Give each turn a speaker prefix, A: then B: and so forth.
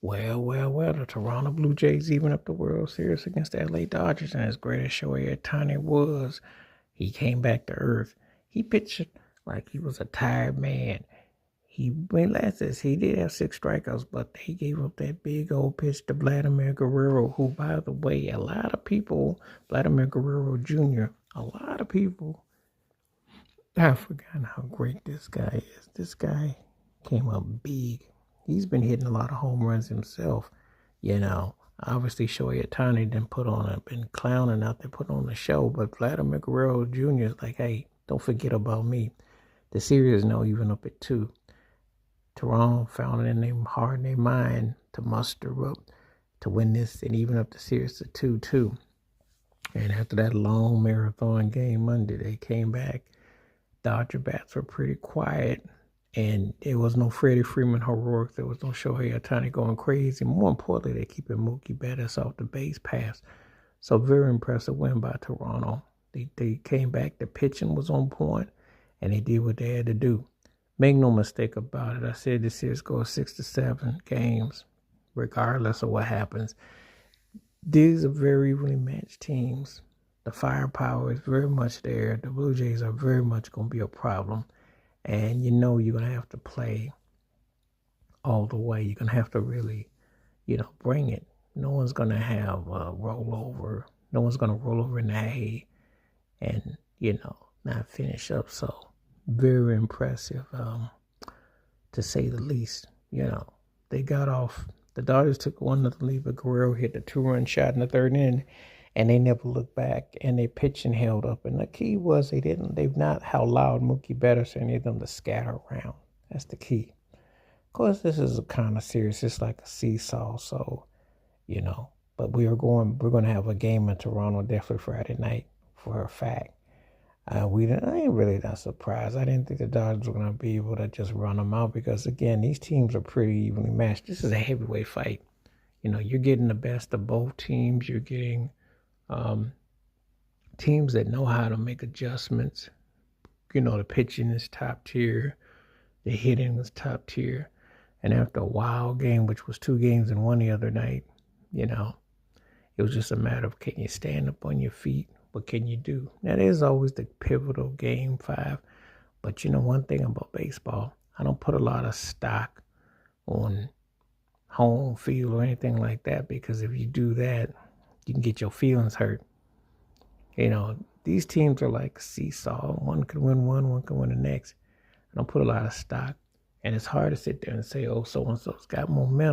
A: Well, the Toronto Blue Jays even up the World Series against the LA Dodgers, and as great as Shohei Ohtani was, he came back to earth. He pitched like he was a tired man. He did have 6 strikeouts, but he gave up that big old pitch to Vladimir Guerrero, who, by the way, a lot of people, Vladimir Guerrero Jr., a lot of people, I've forgotten how great this guy is. This guy came up big. He's been hitting a lot of home runs himself. Obviously Shohei Ohtani been clowning out there, putting on the show, but Vladimir Guerrero Jr. is like, hey, don't forget about me. The series is now even up at 2. Toronto found it in their heart and their mind to muster up to win this and even up the series to 2-2. And after that long marathon game Monday, they came back. Dodger bats were pretty quiet, and there was no Freddie Freeman heroics. There was no Shohei Ohtani going crazy. More importantly, they're keeping Mookie Betts off the base pass. So very impressive win by Toronto. They came back. The pitching was on point, and they did what they had to do. Make no mistake about it. I said this series goes 6 to 7 games, regardless of what happens. These are very evenly matched teams. The firepower is very much there. The Blue Jays are very much going to be a problem. And you're going to have to play all the way. You're going to have to really, bring it. No one's going to have a rollover. No one's going to roll over in the hay and, not finish up. So very impressive, to say the least. They got off. The Dodgers took 1-0 lead, but Guerrero hit the 2-run shot in the third inning, and they never looked back, and their pitching held up. And the key was they've not allowed Mookie Betts or any of them to scatter around. That's the key. Of course, this is a kind of series. It's like a seesaw, so, but we're going to have a game in Toronto definitely Friday night for a fact. I ain't really that surprised. I didn't think the Dodgers were going to be able to just run them out because, again, these teams are pretty evenly matched. This is a heavyweight fight. You're getting the best of both teams. You're getting teams that know how to make adjustments. The pitching is top tier. The hitting is top tier. And after a wild game, which was 2 games in one the other night, it was just a matter of, can you stand up on your feet? What can you do? Now, there's always the pivotal game 5. But one thing about baseball, I don't put a lot of stock on home field or anything like that, because if you do that, you can get your feelings hurt. These teams are like a seesaw. One could win one could win the next. I don't put a lot of stock. And it's hard to sit there and say, oh, so-and-so's got momentum.